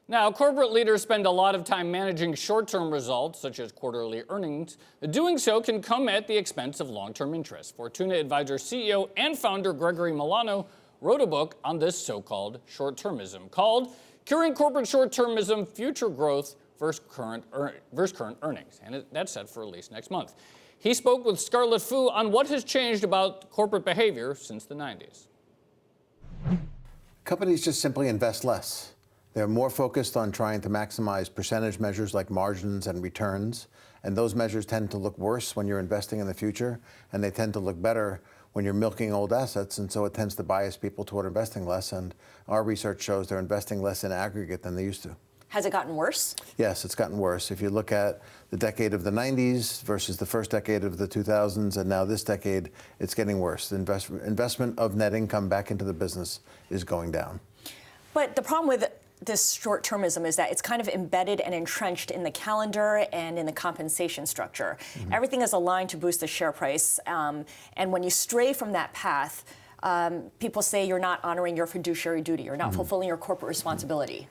Now, corporate leaders spend a lot of time managing short-term results, such as quarterly earnings. Doing so can come at the expense of long-term interests. Fortuna Advisors CEO and founder Gregory Milano wrote a book on this so-called short-termism called Curing Corporate Short-Termism, Future Growth versus Current Earnings. And that's set for release next month. He spoke with Scarlet on what has changed about corporate behavior since the 90s. Companies just simply invest less. They're more focused on trying to maximize percentage measures like margins and returns, and those measures tend to look worse when you're investing in the future, and they tend to look better when you're milking old assets, and so it tends to bias people toward investing less, and our research shows they're investing less in aggregate than they used to. Has it gotten worse? Yes, it's gotten worse. If you look at the decade of the 90s versus the first decade of the 2000s, and now this decade, it's getting worse. The investment of net income back into the business is going down. But the problem with this short-termism is that it's kind of embedded and entrenched in the calendar and in the compensation structure. Mm-hmm. Everything is aligned to boost the share price. And when you stray from that path, people say you're not honoring your fiduciary duty, you're not fulfilling your corporate responsibility.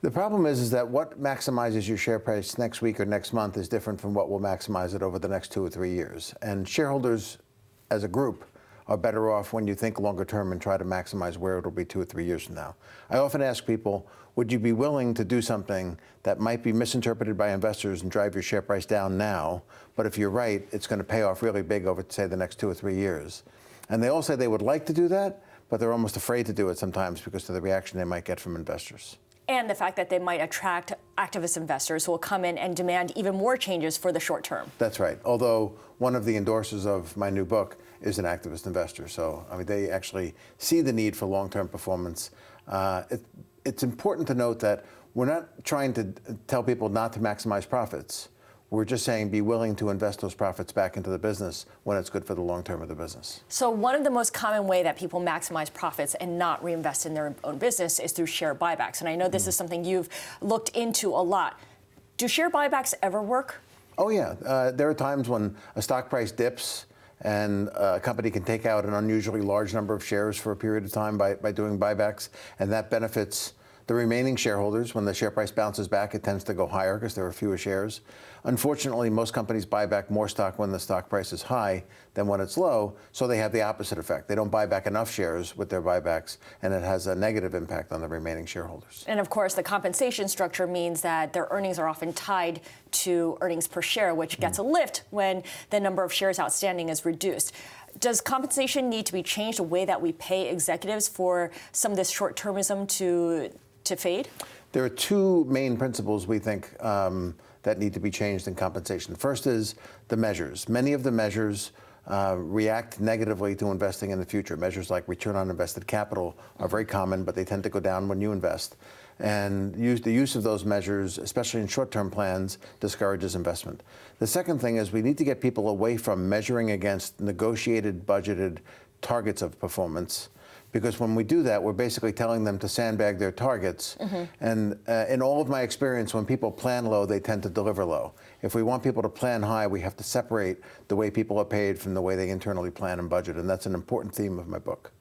The problem is that what maximizes your share price next week or next month is different from what will maximize it over the next 2 or 3 years. And shareholders, as a group, are better off when you think longer term and try to maximize where it'll be 2 or 3 years from now. I often ask people, would you be willing to do something that might be misinterpreted by investors and drive your share price down now, but if you're right, it's going to pay off really big over, say, the next 2 or 3 years? And they all say they would like to do that, but they're almost afraid to do it sometimes because of the reaction they might get from investors. And the fact that they might attract activist investors who will come in and demand even more changes for the short term. That's right. Although one of the endorsers of my new book is an activist investor. So, I mean, they actually see the need for long-term performance. It's important to note that we're not trying to tell people not to maximize profits. We're just saying be willing to invest those profits back into the business when it's good for the long term of the business. So one of the most common way that people maximize profits and not reinvest in their own business is through share buybacks. And I know this is something you've looked into a lot. Do share buybacks ever work? Oh, yeah. There are times when a stock price dips and a company can take out an unusually large number of shares for a period of time by doing buybacks, and that benefits the remaining shareholders. When the share price bounces back, it tends to go higher because there are fewer shares. Unfortunately, most companies buy back more stock when the stock price is high than when it's low, so they have the opposite effect. They don't buy back enough shares with their buybacks, and it has a negative impact on the remaining shareholders. And of course, the compensation structure means that their earnings are often tied to earnings per share, which gets a lift when the number of shares outstanding is reduced. Does compensation need to be changed, the way that we pay executives, for some of this short-termism to fade? There are 2 main principles we think that need to be changed in compensation. First is the measures. Many of the measures react negatively to investing in the future. Measures like return on invested capital are very common, but they tend to go down when you invest. And the use of those measures, especially in short-term plans, discourages investment. The second thing is we need to get people away from measuring against negotiated, budgeted targets of performance, because when we do that, we're basically telling them to sandbag their targets. And in all of my experience, when people plan low, they tend to deliver low. If we want people to plan high, we have to separate the way people are paid from the way they internally plan and budget, and that's an important theme of my book.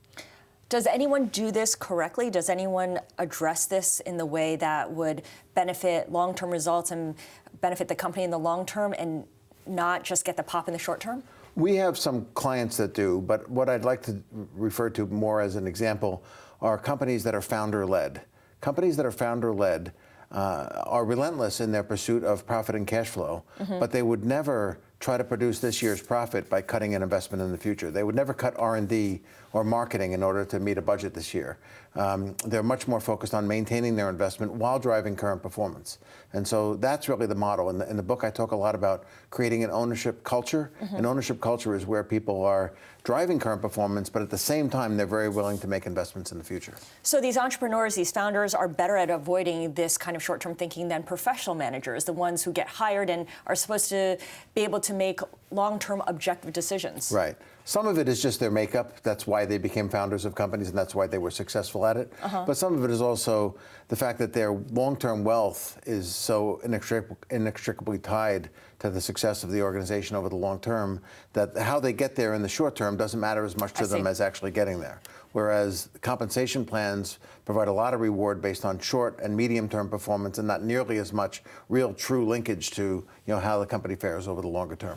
Does anyone do this correctly? Does anyone address this in the way that would benefit long-term results and benefit the company in the long term and not just get the pop in the short term? We have some clients that do, but what I'd like to refer to more as an example are companies that are founder-led. Companies that are founder-led are relentless in their pursuit of profit and cash flow, but they would never try to produce this year's profit by cutting an investment in the future. They would never cut R&D or marketing in order to meet a budget this year. They're much more focused on maintaining their investment while driving current performance. And so that's really the model. In the book, I talk a lot about creating an ownership culture. An ownership culture is where people are driving current performance, but at the same time, they're very willing to make investments in the future. So these entrepreneurs, these founders, are better at avoiding this kind of short-term thinking than professional managers, the ones who get hired and are supposed to be able to make long-term objective decisions. Right. Some of it is just their makeup. That's why they became founders of companies, and that's why they were successful at it. But some of it is also the fact that their long-term wealth is so inextricably tied to the success of the organization over the long term that how they get there in the short term doesn't matter as much to them as actually getting there. whereas compensation plans provide a lot of reward based on short and medium-term performance and not nearly as much real true linkage to how the company fares over the longer term.